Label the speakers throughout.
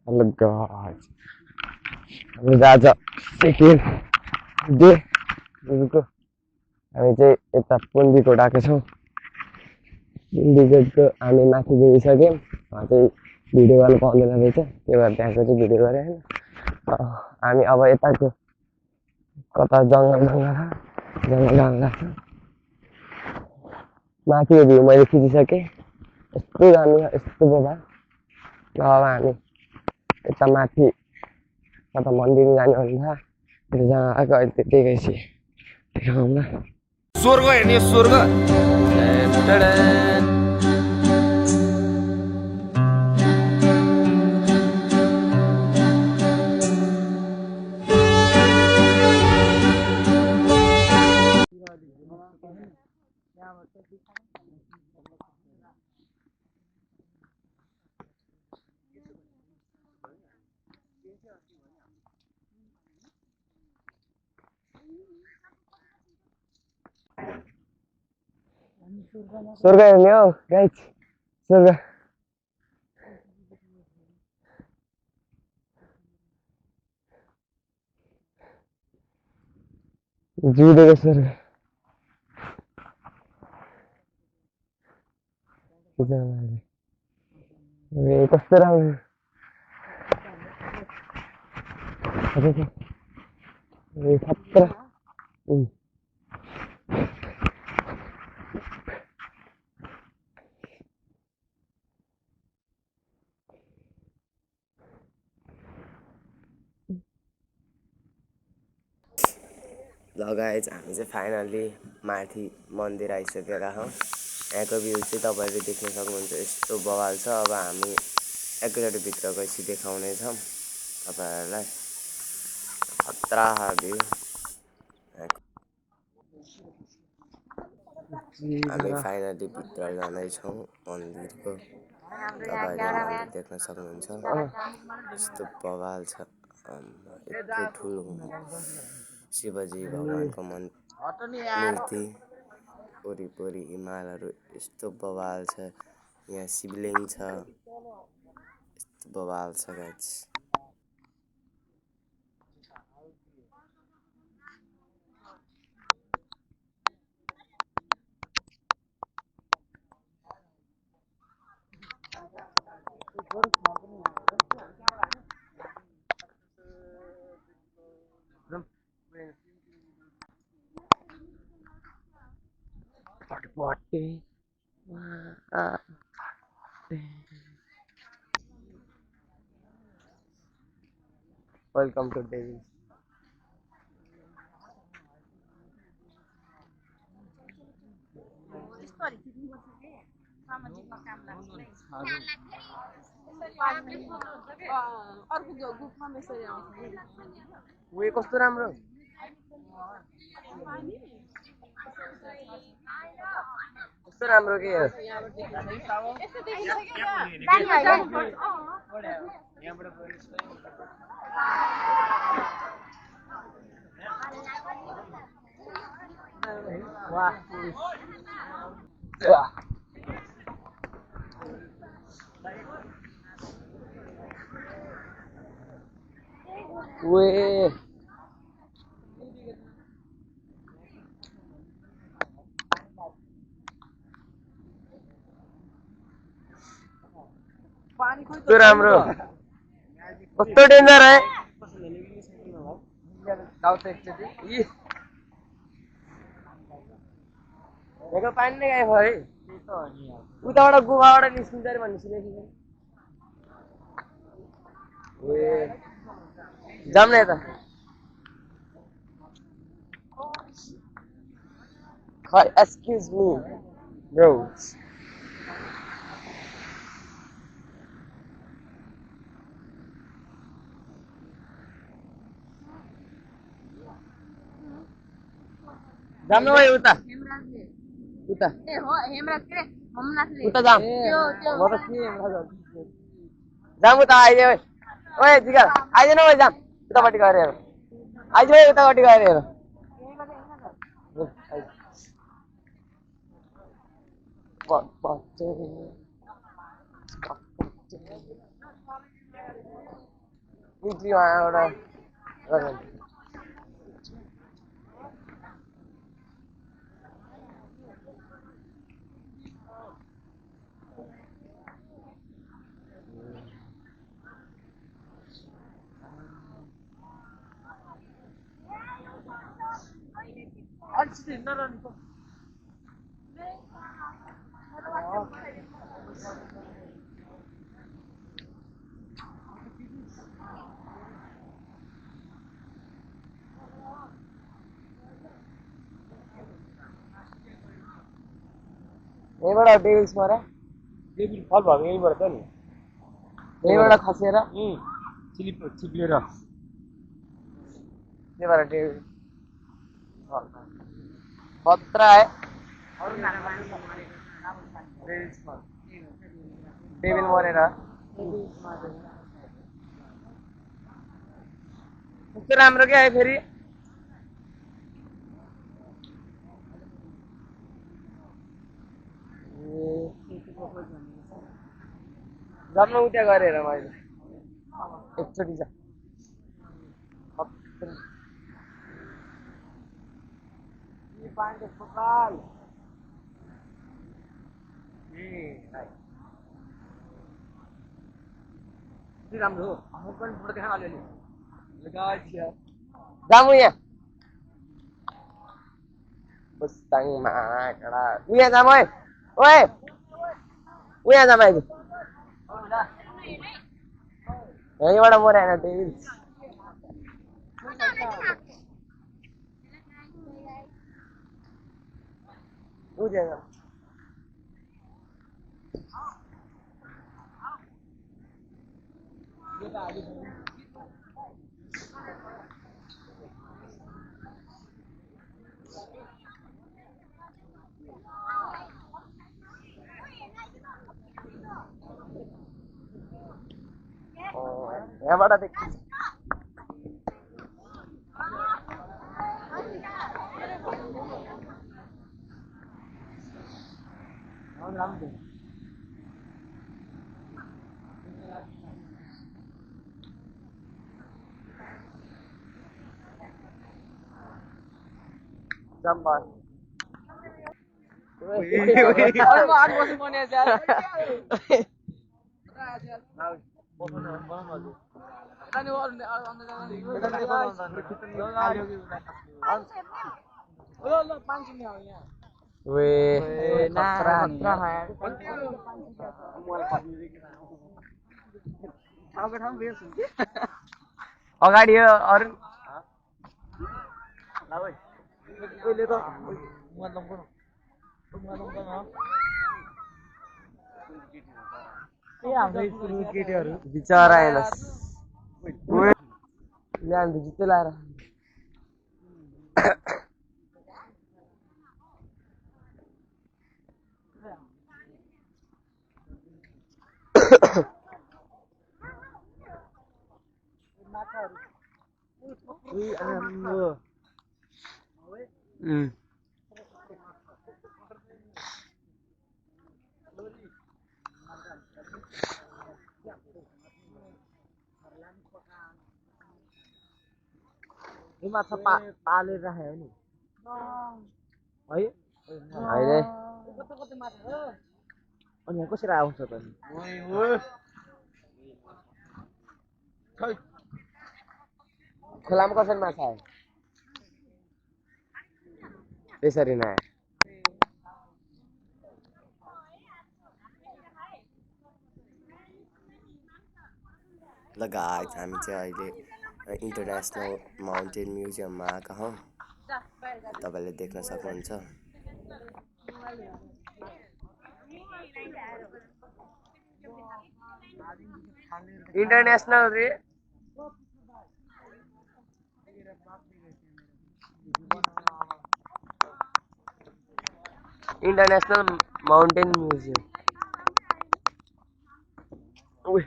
Speaker 1: Hello guys. हामी आज second day को हामी चाहिँ यता पुन्डीकोट आएको छौँ। पुन्डीकोटको हामी माथि गइसक्यौँ। उहाँ चाहिँ भिडियो गर्नु पाउँदैन रहेछ, त्यही भएर त्यहाँको चाहिँ भिडियो गरेँ होइन। हामी अब यताको कता जङ्गल जान लाग्छ। माथिको भ्यू मैले खिचिसकेँ, यस्तो दामी छ, यस्तो बोबा। अब हामी यता माथि कता मन्दिर जाने हुन्छ, त्यो जहाँ आएको अहिले त्यतै गएपछि देखाउँ न।
Speaker 2: स्वर्ग हेर्ने स्वर्ग
Speaker 1: स्वर्ग हेर्ने हो गाइज, स्वर्ग। जिउँदोको स्वर्ग। कस्तो राम्रो खतरा।
Speaker 3: ल गाइज हामी चाहिँ फाइनल्ली माथि मन्दिर आइसकेका छौँ। यहाँको भ्यू चाहिँ तपाईँहरूले देख्न सक्नुहुन्छ, यस्तो बवाल छ। अब हामी एकैचोटि भित्र गएपछि देखाउनेछौँ तपाईँहरूलाई। खतरा भ्यू। हामी फाइनल्ली भित्र जाँदैछौँ मन्दिरको। तपाईँहरूले मन्दिर देख्न सक्नुहुन्छ, यस्तो बवाल छ। यत्रो ठुलो शिवजी भगवानको मूर्ति, वरिपरि हिमालहरू, यस्तो बवाल छ। यहाँ शिवलिङ्ग छ, यस्तो बवाल छ गाइस।
Speaker 1: Welcome to daily. उयो कस्तो राम्रो, कस्तो राम्रो के वाह। वे कस्तो राम्रो, कस्तो डेन्जर है। यहाँको पानी नै गयो है, उताबाट गुफाबाट निस्किन्छ अरे भन्ने सुनेको। ए जाऊँ न यता। Excuse me, bro. जाऊँ न भाइ उता, उता उता जाऊँ। म त के जाऊँ उता आइदियो। ओए जिगर आइदिनु भाइ, जाऊँ उतापट्टि गएर हेर। आइदियो उतापट्टि गएर हेर। इन्ट्री एउटा यहीँबाट डेभिल्स मरा
Speaker 2: डेबिल फल भएको यहीँबाट त नि
Speaker 1: यहीँबाट खसेर
Speaker 2: चिप्लेर
Speaker 1: त्यहीबाट डेभिल्स खतरा है डेभिल मरेर कस्तो राम्रो क्या है फेरि जम्न उता गरेर मैले एकचोटि जा
Speaker 2: राम्रो हो हम पनि फोटो देखा अलिअलि
Speaker 1: जामु यहाँ बुस्ताङमा कडा उहाँ जाम है ओए उहाँ जाम आइज यहीँबाट मऱ्यो होइन डेभिल्स उहाँ यहाँबाट देखिन्छ जम्बा अगाडि अरू बिचरा हेर्नुहोस् ल्यान्ड जुत्तै लाएर
Speaker 3: माछा पालेर राख्यो नि है
Speaker 1: होइन
Speaker 3: अनि यहाँ कसरी आउँछ त
Speaker 1: खोलामा कसरी माछा आयो त्यसरी नआयो
Speaker 3: ल गाइस हामी चाहिँ अहिले इन्टरनेसनल माउन्टेन म्युजियममा आएका हौँ तपाईँले देख्न सक्नुहुन्छ
Speaker 1: इन्टरनेसनल रे इन्टरनेसनल माउन्टेन म्युजियम ए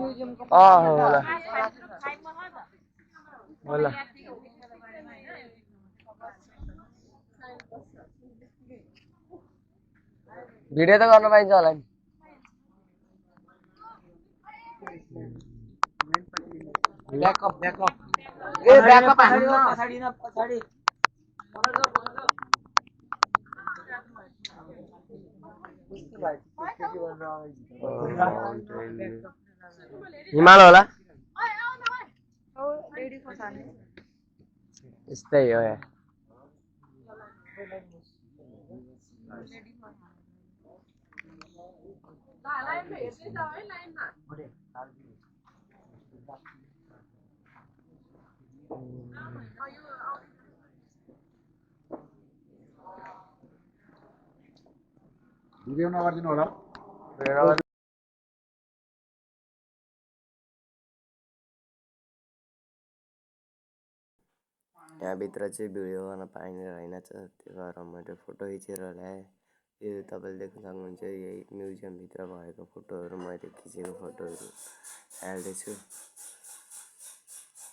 Speaker 2: म्युजियमको
Speaker 1: होला होला भिडियो त गर्न पाइन्छ होला नि
Speaker 2: ब्याकअप
Speaker 1: ए ब्याकअप हाल्नु
Speaker 2: पछाडि
Speaker 1: हिमाल होला यस्तै हो यहाँ
Speaker 4: भिडियो नगरिदिनु होला
Speaker 3: यहाँभित्र चाहिँ भिडियो गर्न पाइने रहेनछ त्यही भएर मैले फोटो खिचेर ल्याएँ यो तपाईँले देख्न सक्नुहुन्छ यही म्युजियमभित्र भएको फोटोहरू मैले खिचेको फोटोहरू हाल्दैछु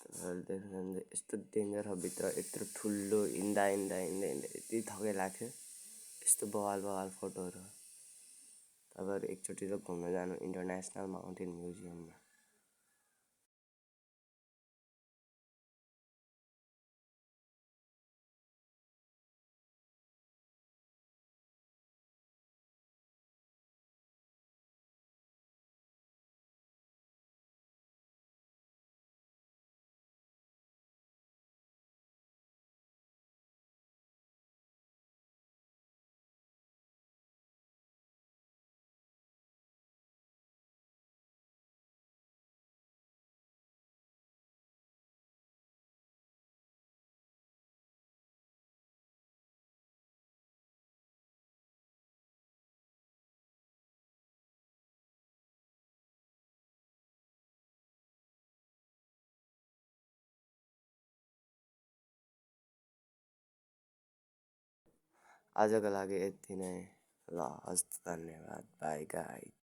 Speaker 3: तपाईँले देख्न सक्नुहुन्छ यस्तो डेन्जर हो भित्र यत्रो ठुलो हिँड्दा यति थकै लाग्थ्यो यस्तो बवाल फोटोहरू तपाईँहरू एकचोटि त घुम्न जानु इन्टरनेसनल माउन्टेन म्युजियममा आजको लागि यति नै ल हस् धन्यवाद बाई गाई